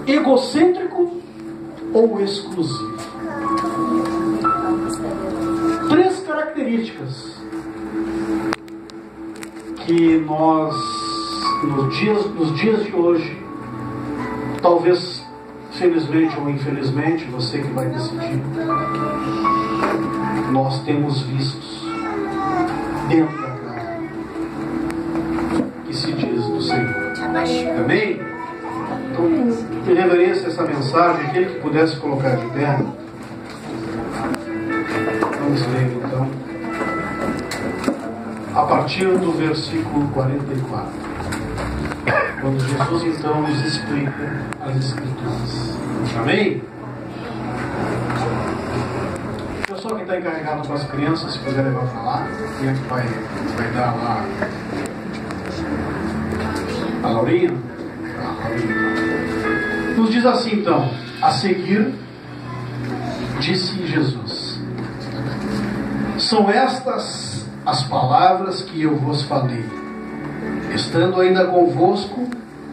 egocêntrico ou exclusivo. 3 características que nós, nos dias de hoje, talvez felizmente ou infelizmente, você que vai decidir, nós temos vistos dentro da casa que se diz do Senhor. Amém? Então, em reverência a essa mensagem, aquele que pudesse colocar de pé, vamos ler então a partir do versículo 44, quando Jesus então nos explica as Escrituras. Amém? O pessoal que está encarregado com as crianças, se quiser levar para lá, quem é que vai dar lá? A Laurinha? Nos diz assim então: a seguir, disse Jesus: são estas as palavras que eu vos falei, estando ainda convosco,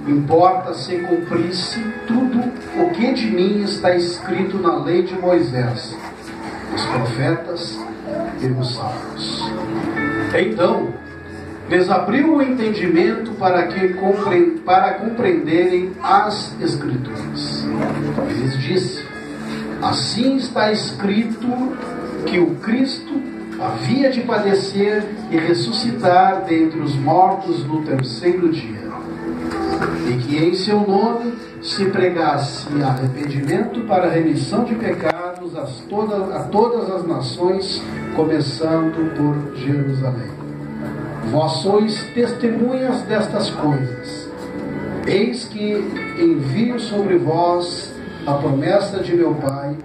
importa se cumprisse tudo o que de mim está escrito na lei de Moisés, os profetas e os salmos. Então lhes abriu o entendimento para compreenderem as Escrituras. E lhes disse: assim está escrito que o Cristo havia de padecer e ressuscitar dentre os mortos no 3º dia, e que em seu nome se pregasse arrependimento para a remissão de pecados a todas as nações, começando por Jerusalém. Vós sois testemunhas destas coisas. Eis que envio sobre vós a promessa de meu Pai.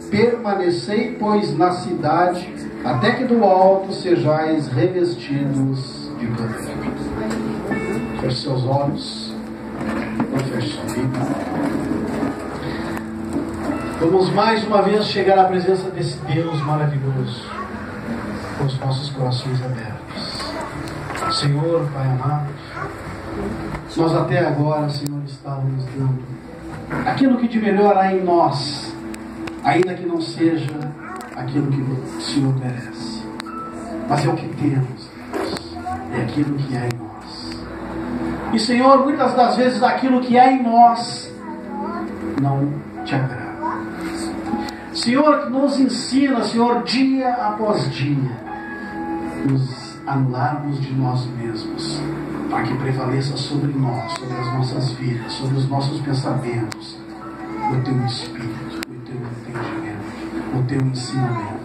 Permanecei, pois, na cidade, até que do alto sejais revestidos de poder. Feche seus olhos. Não feche sua Bíblia. Vamos mais uma vez chegar à presença desse Deus maravilhoso, com os nossos corações abertos. Senhor, Pai amado, nós até agora, Senhor, estávamos dando aquilo que de melhor há em nós, ainda que não seja aquilo que o Senhor merece, mas é o que temos, Deus, é aquilo que há em nós. E Senhor, muitas das vezes aquilo que há em nós não te agrada. Senhor, nos ensina, Senhor, dia após dia, nos anularmos de nós mesmos, para que prevaleça sobre nós, sobre as nossas vidas, sobre os nossos pensamentos, o Teu Espírito, o Teu entendimento, o Teu ensinamento.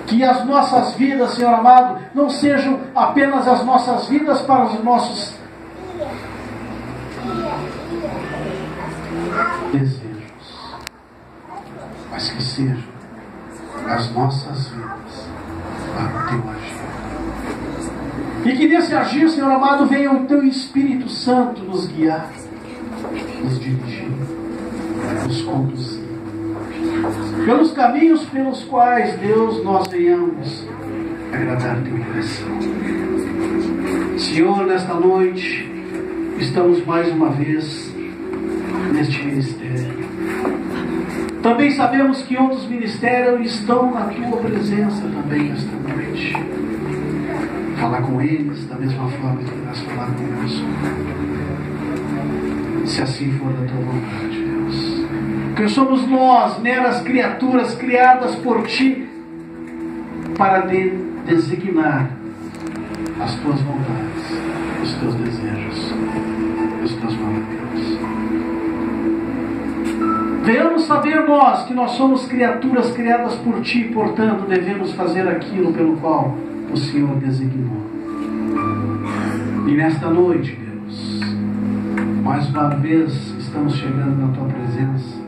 Que as nossas vidas, Senhor amado, não sejam apenas as nossas vidas para os nossos desejos, mas que sejam as nossas vidas para o Teu agir. E que nesse agir, Senhor amado, venha o Teu Espírito Santo nos guiar, nos dirigir, nos conduzir pelos caminhos pelos quais, Deus, nós venhamos agradar Teu coração. Senhor, nesta noite estamos mais uma vez neste ministério. Também sabemos que outros ministérios estão na Tua presença também esta noite. Falar com eles da mesma forma que nós falar conosco, se assim for da Tua vontade, Deus. Porque somos nós, meras criaturas criadas por Ti para designar as Tuas vontades, os Teus desejos, os Teus mandamentos. Venhamos saber nós que nós somos criaturas criadas por Ti, portanto devemos fazer aquilo pelo qual o Senhor designou. E nesta noite, Deus, mais uma vez estamos chegando na Tua presença.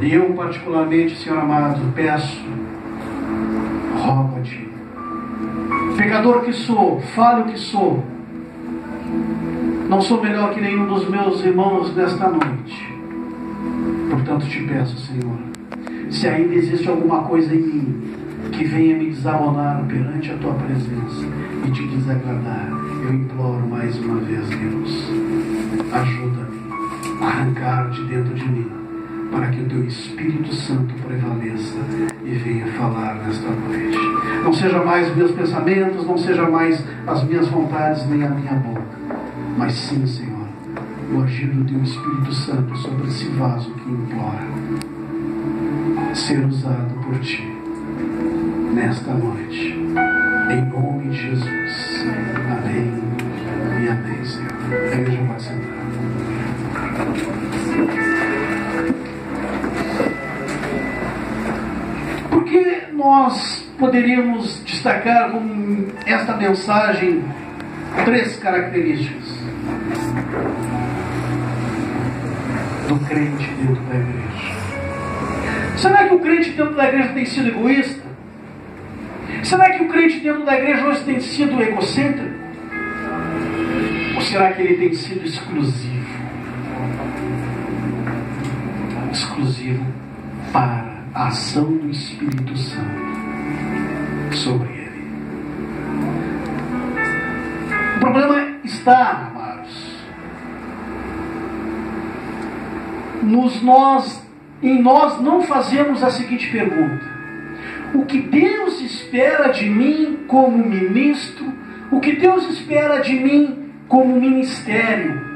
E eu particularmente, Senhor amado, peço, rogo a Ti, pecador que sou, falho que sou, não sou melhor que nenhum dos meus irmãos nesta noite. Portanto te peço, Senhor, se ainda existe alguma coisa em mim que venha me desabonar perante a Tua presença e Te desagradar, eu imploro mais uma vez, Deus, ajuda-me arrancar de dentro de mim, para que o teu Espírito Santo prevaleça e venha falar nesta noite. Não seja mais meus pensamentos, não seja mais as minhas vontades, nem a minha boca, mas sim, Senhor, o agir do teu Espírito Santo sobre esse vaso que implora ser usado por ti nesta noite, em nome de Jesus. Amém e amém, Senhor. A igreja pode sentar. Por que nós poderíamos destacar com esta mensagem 3 características do crente dentro da igreja? Será que o crente dentro da igreja tem sido egoísta? Será que o crente dentro da igreja hoje tem sido egocêntrico? Ou será que ele tem sido exclusivo? Exclusivo para a ação do Espírito Santo sobre ele. O problema está, amados, em nós não fazemos a seguinte pergunta: o que Deus espera de mim como ministro? O que Deus espera de mim como ministério?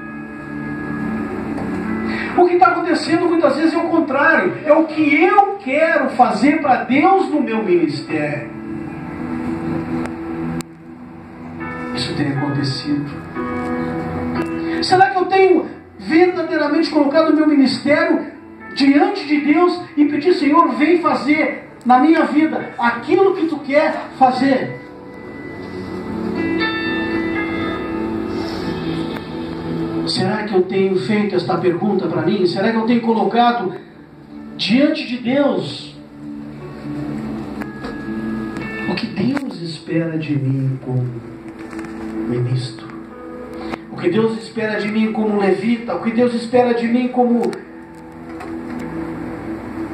O que está acontecendo muitas vezes é o contrário. É o que eu quero fazer para Deus no meu ministério. Isso tem acontecido. Será que eu tenho verdadeiramente colocado o meu ministério diante de Deus e pedir: Senhor, vem fazer na minha vida aquilo que tu quer fazer? Será que eu tenho feito esta pergunta para mim? Será que eu tenho colocado diante de Deus o que Deus espera de mim como ministro? O que Deus espera de mim como levita? O que Deus espera de mim como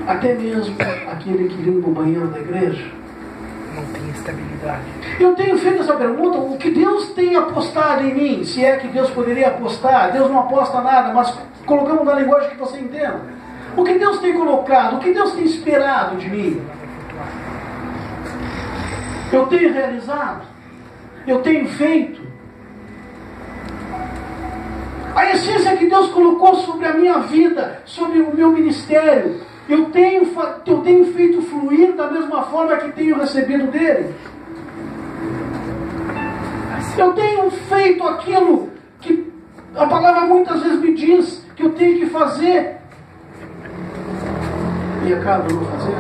até mesmo aquele que limpa o banheiro da igreja? Não tem estabilidade. Eu tenho feito essa pergunta: o que Deus tem apostado em mim? Se é que Deus poderia apostar. Deus não aposta nada, mas colocamos na linguagem que você entenda. O que Deus tem colocado? O que Deus tem esperado de mim? Eu tenho realizado? Eu tenho feito? A essência que Deus colocou sobre a minha vida, sobre o meu ministério, eu tenho feito fluir da mesma forma que tenho recebido dele? Eu tenho feito aquilo que a palavra muitas vezes me diz que eu tenho que fazer e acabo não fazendo?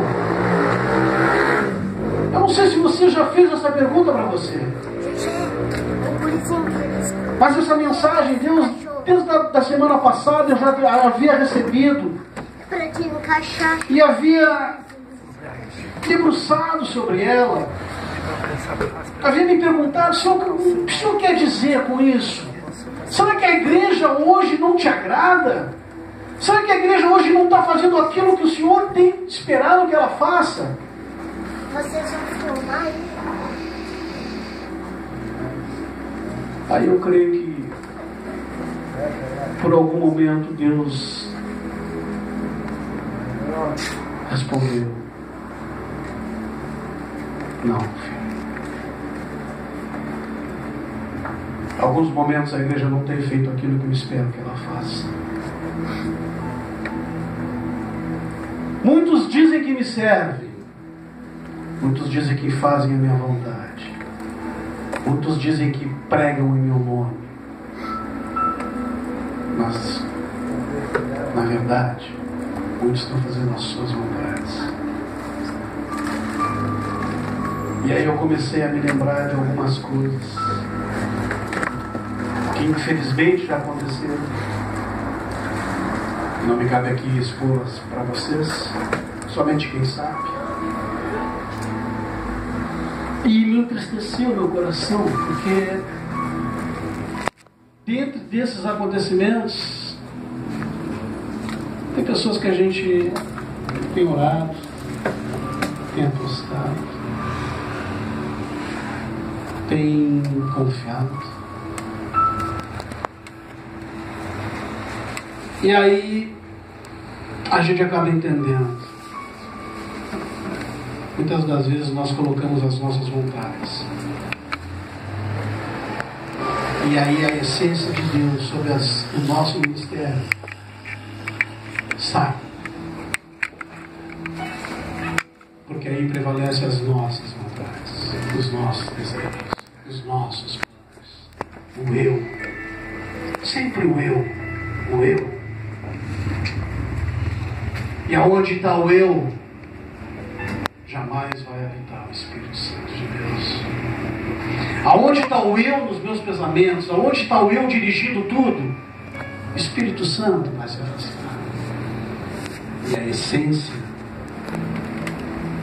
Eu não sei se você já fez essa pergunta para você, mas essa mensagem, Deus, desde a semana passada, eu já havia recebido e havia debruçado sobre ela. Havia me perguntado: o que o Senhor quer dizer com isso? Será que a igreja hoje não te agrada? Será que a igreja hoje não está fazendo aquilo que o Senhor tem esperado que ela faça? Vocês vão filmar? Aí eu creio que por algum momento Deus respondeu: não, filho. Alguns momentos a igreja não tem feito aquilo que eu espero que ela faça. Muitos dizem que me servem, muitos dizem que fazem a minha vontade, muitos dizem que pregam em meu nome, mas na verdade muitos estão fazendo as suas vontades. E aí eu comecei a me lembrar de algumas coisas que infelizmente já aconteceram. Não me cabe aqui expô-las para vocês, somente quem sabe. E me entristeceu meu coração, porque dentro desses acontecimentos tem pessoas que a gente tem orado, tem apostado, tem confiado. E aí a gente acaba entendendo. Muitas das vezes nós colocamos as nossas vontades. E aí a essência de Deus sobre o nosso ministério sai. Porque aí prevalecem as nossas vontades, os nossos desejos, os nossos planos. O eu. Sempre o eu. O eu. E aonde está o eu, jamais vai habitar o Espírito Santo de Deus. Aonde está o eu nos meus pensamentos, aonde está o eu dirigindo tudo, o Espírito Santo vai se afastar. E a essência,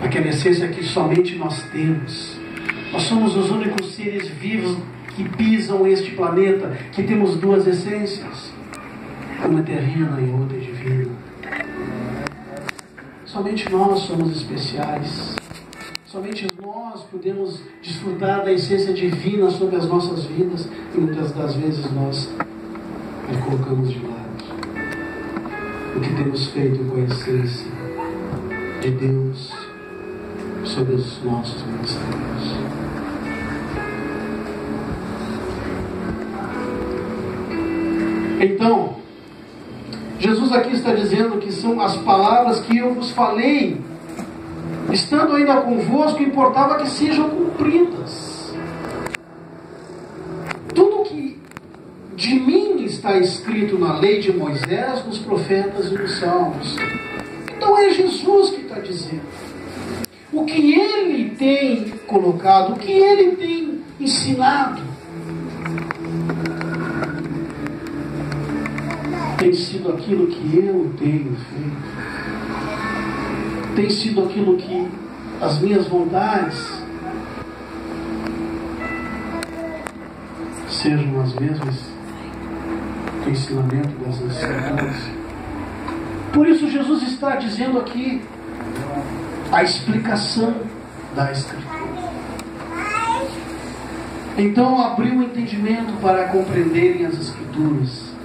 aquela essência que somente nós temos, nós somos os únicos seres vivos que pisam este planeta, que temos duas essências, uma terrena e outra divina. Somente nós somos especiais. Somente nós podemos desfrutar da essência divina sobre as nossas vidas. E muitas das vezes nós a colocamos de lado. O que temos feito com a essência de Deus sobre os nossos ministérios. Então, Jesus aqui está dizendo que são as palavras que eu vos falei, estando ainda convosco, importava que sejam cumpridas. Tudo que de mim está escrito na lei de Moisés, nos profetas e nos salmos. Então é Jesus que está dizendo. O que ele tem colocado, o que ele tem ensinado, tem sido aquilo que eu tenho feito, tem sido aquilo que as minhas vontades sejam as mesmas que o ensinamento das Escrituras. Por isso Jesus está dizendo aqui a explicação da Escritura. Então abriu o entendimento para compreenderem as Escrituras.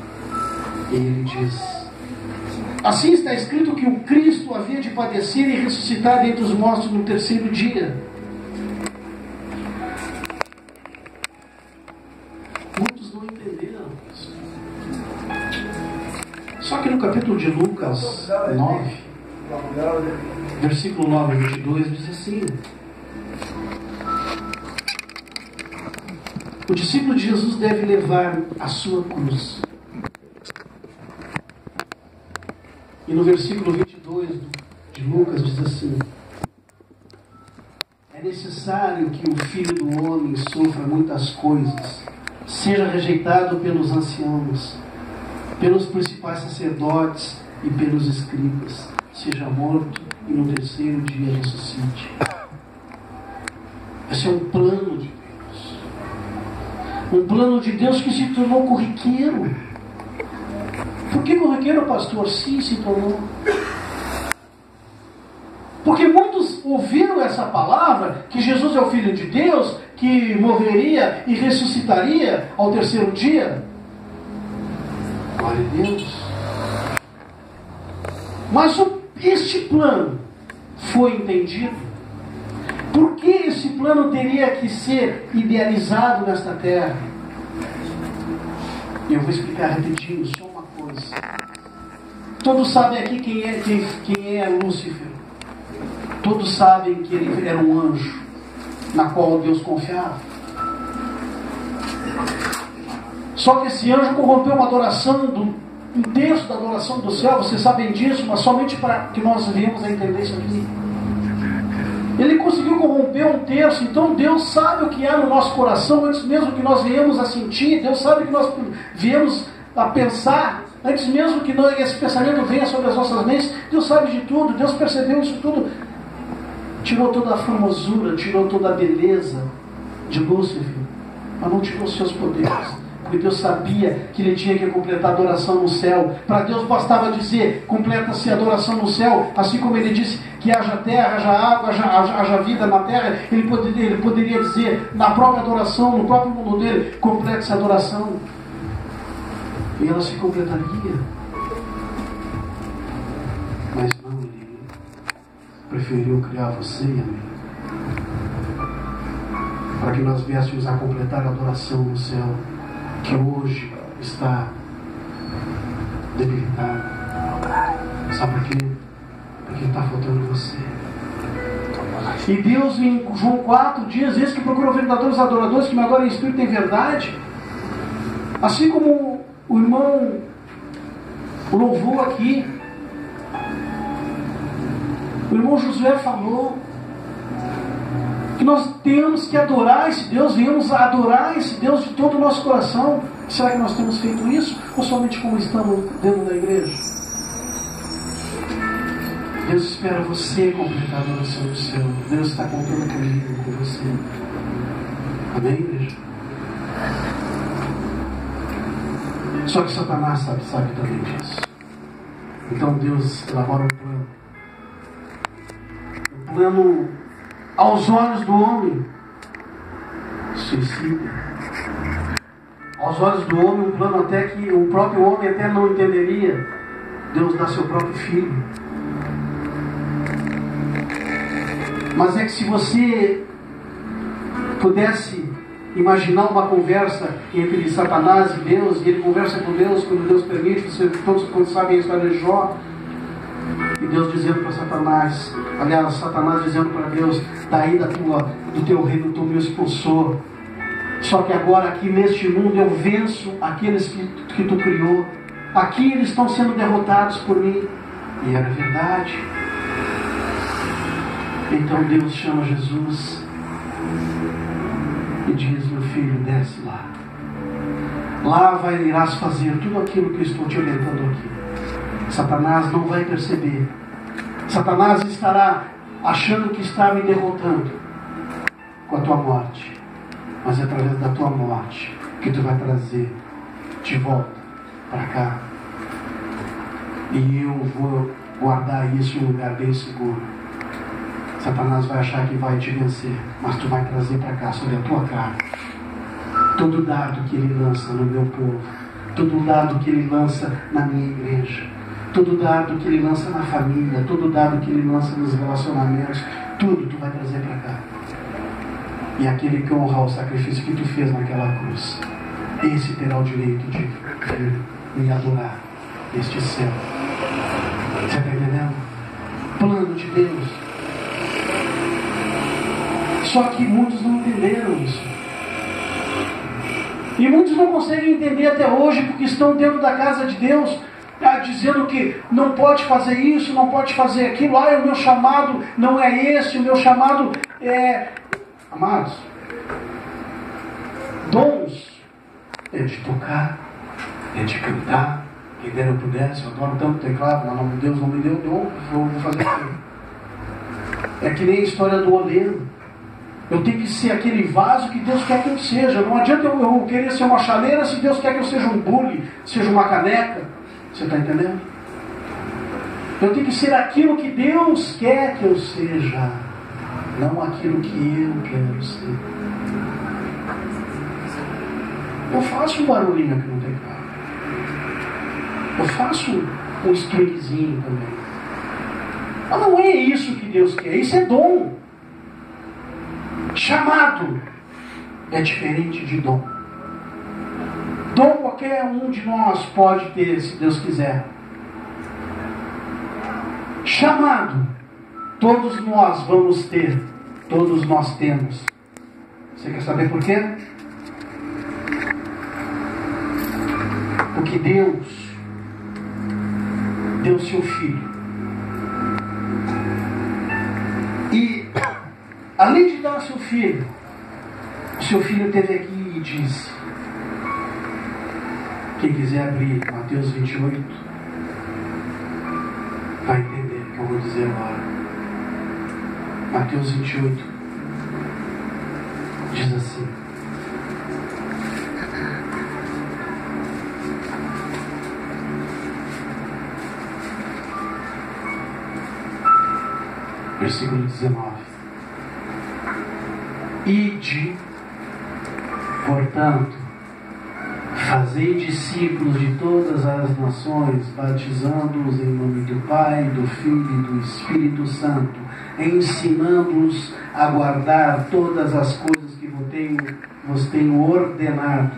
E ele diz: assim está escrito que o Cristo havia de padecer e ressuscitar dentre os mortos no terceiro dia. Muitos não entenderam isso. Só que no capítulo de Lucas 9, versículo 9 a 22, diz assim: o discípulo de Jesus deve levar a sua cruz. E no versículo 22 de Lucas diz assim: é necessário que o Filho do Homem sofra muitas coisas, seja rejeitado pelos anciãos, pelos principais sacerdotes e pelos escribas, seja morto e no terceiro dia ressuscite. Esse é um plano de Deus. Um plano de Deus que se tornou corriqueiro. Por que corriqueiro, pastor? Sim, se tornou. Porque muitos ouviram essa palavra, que Jesus é o Filho de Deus, que morreria e ressuscitaria ao terceiro dia. Glória a Deus. Mas este plano foi entendido. Por que esse plano teria que ser idealizado nesta terra? E eu vou explicar rapidinho só uma coisa. Todos sabem aqui quem é Lúcifer. Todos sabem que ele era um anjo, na qual Deus confiava. Só que esse anjo corrompeu uma adoração, um terço da adoração do céu. Vocês sabem disso, mas somente para que nós viemos a entender isso aqui. Ele conseguiu corromper um terço. Então Deus sabe o que há no nosso coração antes mesmo que nós viemos a sentir. Deus sabe o que nós viemos a pensar antes mesmo que esse pensamento venha sobre as nossas mentes. Deus sabe de tudo. Deus percebeu isso tudo. Tirou toda a formosura, tirou toda a beleza de Lúcifer, mas não tirou os seus poderes. Porque Deus sabia que ele tinha que completar a adoração no céu. Para Deus bastava dizer: completa-se a adoração no céu. Assim como ele disse que haja terra, haja água, haja vida na terra, ele poderia dizer na própria adoração, no próprio mundo dele: complete-se a adoração. E ela se completaria. Mas não, Ele preferiu criar você e a mim, para que nós viéssemos a completar a adoração no céu, que hoje está debilitado. Sabe por quê? Porque está faltando você. E Deus em João 4 diz: eis que procurou verdadeiros adoradores que me adorem em espírito e em verdade. Assim como o irmão louvou aqui, o irmão Josué falou que nós temos que adorar esse Deus, venhamos a adorar esse Deus de todo o nosso coração. Será que nós temos feito isso? Ou somente como estamos dentro da igreja? Deus espera você completar a adoração do céu. Deus está contando comigo, com você. Amém, igreja? Só que Satanás sabe também disso. Então Deus elabora um plano. Um plano aos olhos do homem suicida. Aos olhos do homem, um plano até que o próprio homem até não entenderia. Deus dá seu próprio filho. Mas é que se você pudesse imaginar uma conversa entre Satanás e Deus, e ele conversa com Deus quando Deus permite, todos sabem a história de Jó, e Deus dizendo para Satanás, aliás, Satanás dizendo para Deus: daí do teu reino tu me expulsou, só que agora aqui neste mundo eu venço aqueles que tu criou, aqui eles estão sendo derrotados por mim. E era verdade. Então Deus chama Jesus e diz: meu filho, desce lá. Lá irás fazer tudo aquilo que eu estou te orientando aqui. Satanás não vai perceber. Satanás estará achando que está me derrotando com a tua morte. Mas é através da tua morte que tu vai trazer de volta para cá. E eu vou guardar isso em um lugar bem seguro. Satanás vai achar que vai te vencer, mas tu vai trazer para cá, sobre a tua cara, todo dado que ele lança no meu povo, todo dado que ele lança na minha igreja, todo dado que ele lança na família, todo dado que ele lança nos relacionamentos, tudo tu vai trazer para cá. E aquele que honrar o sacrifício que tu fez naquela cruz, esse terá o direito de me adorar neste céu. Você está entendendo? Plano de Deus. Só que muitos não entenderam isso. E muitos não conseguem entender até hoje, porque estão dentro da casa de Deus, dizendo que não pode fazer isso, não pode fazer aquilo. O meu chamado não é esse, o meu chamado é... Amados, dons é de tocar, é de cantar. Quem dera eu pudesse, eu adoro tanto teclado, mas Deus não me deu dom, vou fazer aquilo. É que nem a história do oleiro. Eu tenho que ser aquele vaso que Deus quer que eu seja. Não adianta eu querer ser uma chaleira se Deus quer que eu seja um bule, seja uma caneca. Você está entendendo? Eu tenho que ser aquilo que Deus quer que eu seja, não aquilo que eu quero ser. Eu faço um barulhinho aqui no teclado. Eu faço um stringzinho também. Mas não é isso que Deus quer. Isso é dom. Chamado é diferente de dom. Dom qualquer um de nós pode ter, se Deus quiser. Chamado, todos nós vamos ter. Todos nós temos. Você quer saber por quê? Porque Deus deu seu Filho. E além de dar o seu Filho teve aqui e disse, quem quiser abrir Mateus 28, vai entender o que eu vou dizer agora. Mateus 28 diz assim: versículo 19: ide, portanto, Fazei discípulos de todas as nações, batizando-os em nome do Pai, do Filho e do Espírito Santo, ensinando-os a guardar todas as coisas que vos tenho ordenado.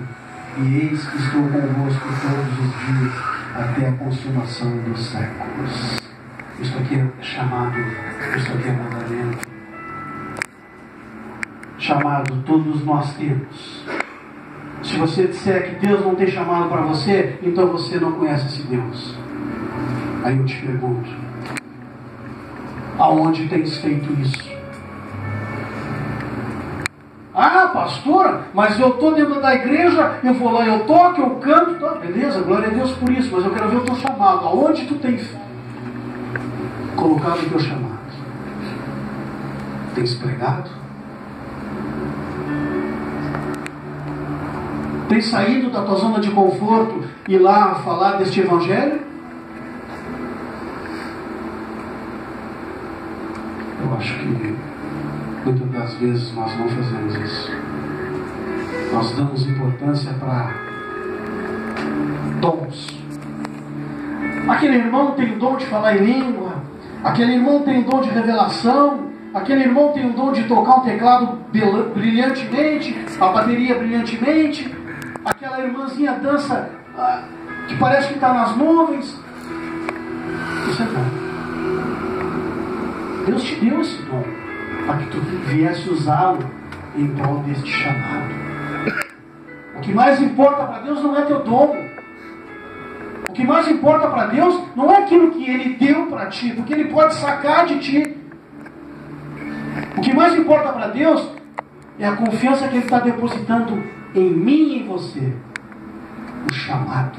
E eis que estou convosco todos os dias, até a consumação dos séculos. Isso aqui é chamado, isso aqui é mandamento. Chamado todos nós temos. Se você disser que Deus não tem chamado para você, então você não conhece esse Deus. Aí eu te pergunto, aonde tens feito isso? Ah, pastora, mas eu estou dentro da igreja, eu vou lá, eu toco, eu canto, tá, beleza, glória a Deus por isso, mas eu quero ver o teu chamado. Aonde tu tens colocado o teu chamado? Tens pregado? Tem saído da tua zona de conforto e lá falar deste evangelho? Eu acho que muitas das vezes nós não fazemos isso. Nós damos importância para dons. Aquele irmão tem o dom de falar em língua, aquele irmão tem o dom de revelação, aquele irmão tem o dom de tocar um teclado brilhantemente, a bateria brilhantemente. Aquela irmãzinha dança que parece que está nas nuvens. Isso é dom. Deus te deu esse dom para que tu viesse usá-lo em prol deste chamado. O que mais importa para Deus não é teu dom. O que mais importa para Deus não é aquilo que Ele deu para ti, porque Ele pode sacar de ti. O que mais importa para Deus é a confiança que Ele está depositando em mim e em você. O chamado.